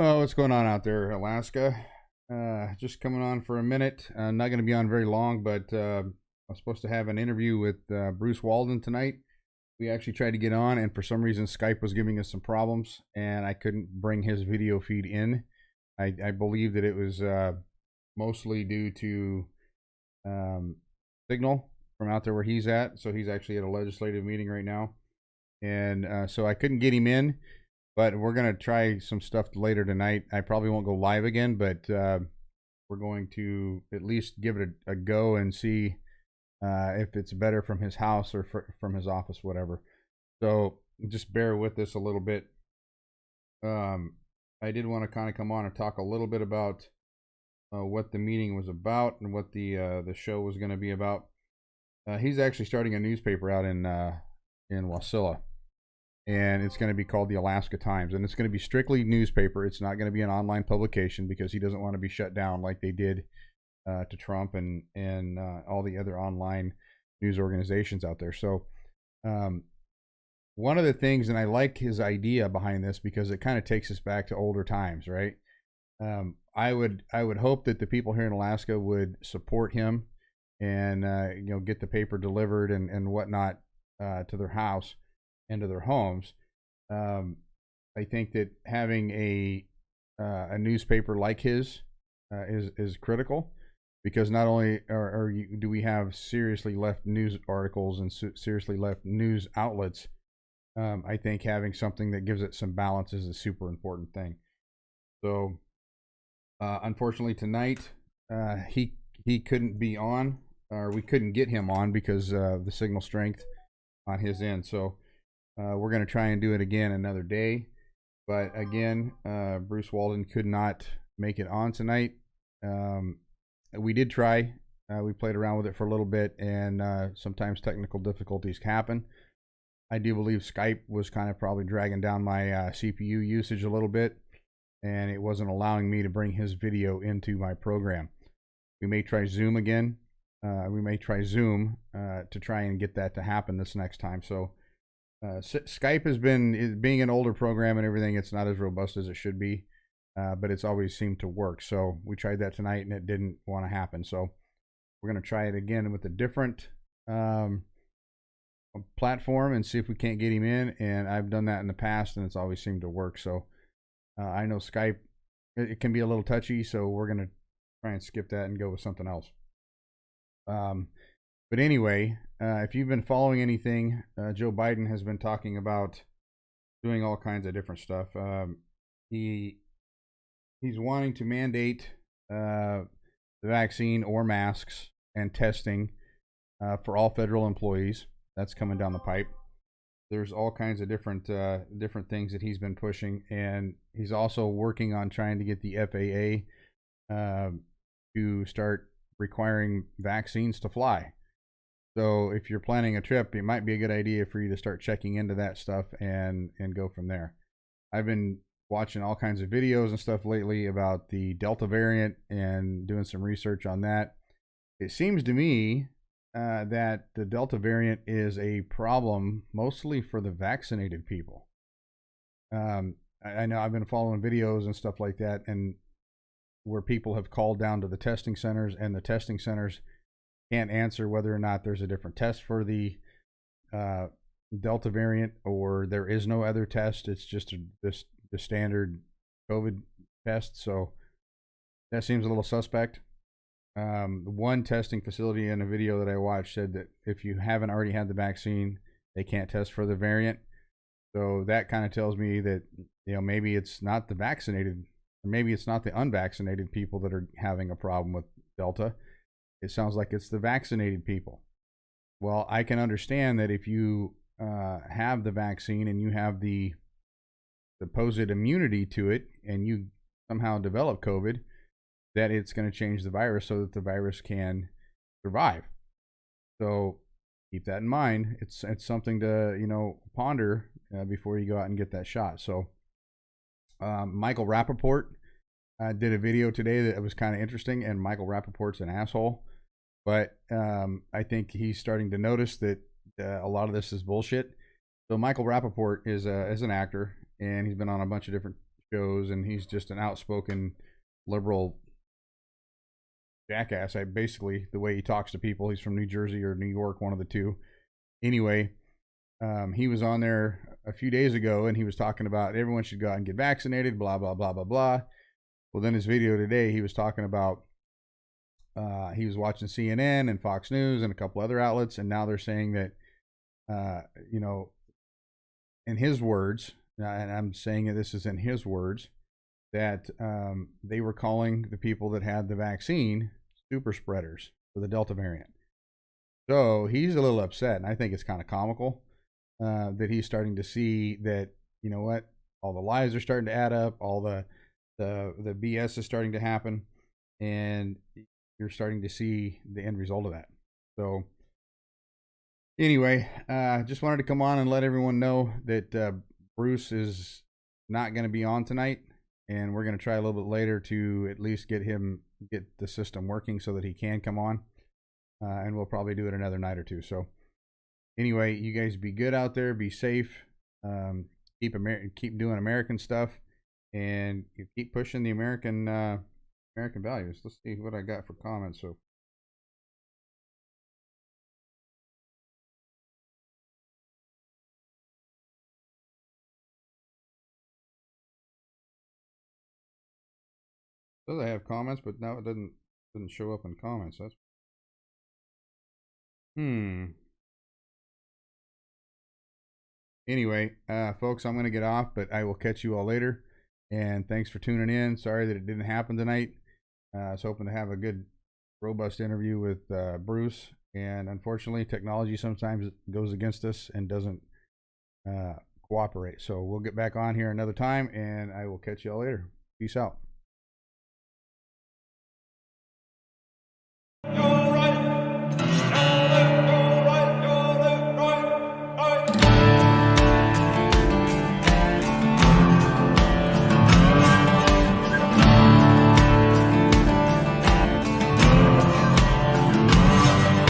Oh, what's going on out there, Alaska? Just coming on for a minute. Not going to be on very long, but I'm supposed to have an interview with Bruce Walden tonight. We actually tried to get on, and for some reason, Skype was giving us some problems, and I couldn't bring his video feed in. I believe that it was mostly due to um, signal from out there where he's at. So he's actually at a legislative meeting right now, and so I couldn't get him in. But we're gonna try some stuff later tonight. I probably won't go live again, but we're going to at least give it a go and see if it's better from his house or from his office, whatever. So just bear with us a little bit. I did want to kind of come on and talk a little bit about what the meeting was about and what the show was going to be about. He's actually starting a newspaper out in Wasilla, and it's going to be called the Alaska Times, and it's going to be strictly newspaper. It's not going to be an online publication because he doesn't want to be shut down like they did to Trump and all the other online news organizations out there. So one of the things, and I like his idea behind this because it kind of takes us back to older times, right? I would hope that the people here in Alaska would support him and get the paper delivered and whatnot to their house and to their homes. I think that having a newspaper like his is critical, because not only do we have seriously left news articles and seriously left news outlets, I think having something that gives it some balance is a super important thing. So unfortunately tonight he couldn't be on, or we couldn't get him on because of the signal strength on his end. So we're going to try and do it again another day. But again, Bruce Walden could not make it on tonight. We did try. We played around with it for a little bit, and sometimes technical difficulties happen. I do believe Skype was kind of probably dragging down my CPU usage a little bit, and it wasn't allowing me to bring his video into my program. We may try Zoom again. We may try Zoom to try and get that to happen this next time. So Skype has been, being an older program and everything, it's not as robust as it should be, but it's always seemed to work. So we tried that tonight and it didn't want to happen. So we're going to try it again with a different platform and see if we can't get him in. And I've done that in the past and it's always seemed to work. So I know Skype, it can be a little touchy, so we're going to try and skip that and go with something else. But anyway, if you've been following anything, Joe Biden has been talking about doing all kinds of different stuff. He's wanting to mandate the vaccine or masks and testing for all federal employees. That's coming down the pipe. There's all kinds of different things that he's been pushing, and he's also working on trying to get the FAA to start requiring vaccines to fly. So if you're planning a trip, it might be a good idea for you to start checking into that stuff and go from there. I've been watching all kinds of videos and stuff lately about the Delta variant and doing some research on that. It seems to me that the Delta variant is a problem mostly for the vaccinated people. I know I've been following videos and stuff like that, and where people have called down to the testing centers, and the testing centers can't answer whether or not there's a different test for the Delta variant, or there is no other test. It's just the standard COVID test. So that seems a little suspect. One testing facility in a video that I watched said that if you haven't already had the vaccine, they can't test for the variant. So that kind of tells me that, maybe it's not the vaccinated, or maybe it's not the unvaccinated people that are having a problem with Delta. It sounds like it's the vaccinated people. Well, I can understand that if you have the vaccine and you have the supposed immunity to it, and you somehow develop COVID, that it's going to change the virus so that the virus can survive. So keep that in mind. It's something to ponder before you go out and get that shot. So Michael Rappaport did a video today that was kind of interesting, and Michael Rappaport's an asshole, but I think he's starting to notice that a lot of this is bullshit. So Michael Rappaport is an actor, and he's been on a bunch of different shows, and he's just an outspoken liberal jackass. I basically, the way he talks to people, he's from New Jersey or New York, one of the two. Anyway, he was on there a few days ago, and he was talking about everyone should go out and get vaccinated, blah blah blah blah blah. Well, then his video today, he was talking about he was watching CNN and Fox News and a couple other outlets, and now they're saying that you know, in his words, and I'm saying that this is in his words, that they were calling the people that had the vaccine super spreaders for the Delta variant. So he's a little upset, and I think it's kind of comical that he's starting to see that, you know what, all the lies are starting to add up, all the BS is starting to happen, and you're starting to see the end result of that. So anyway, just wanted to come on and let everyone know that Bruce is not going to be on tonight, and we're going to try a little bit later to at least get the system working so that he can come on, and we'll probably do it another night or two. So anyway, you guys be good out there, be safe, keep doing American stuff, and you keep pushing the American values. Let's see what I got for comments. So says I have comments, but now it doesn't show up in comments. That's Anyway, folks, I'm gonna get off, but I will catch you all later. And thanks for tuning in. Sorry that it didn't happen tonight. I was hoping to have a good, robust interview with Bruce, and unfortunately, technology sometimes goes against us and doesn't cooperate. So we'll get back on here another time, and I will catch you all later. Peace out.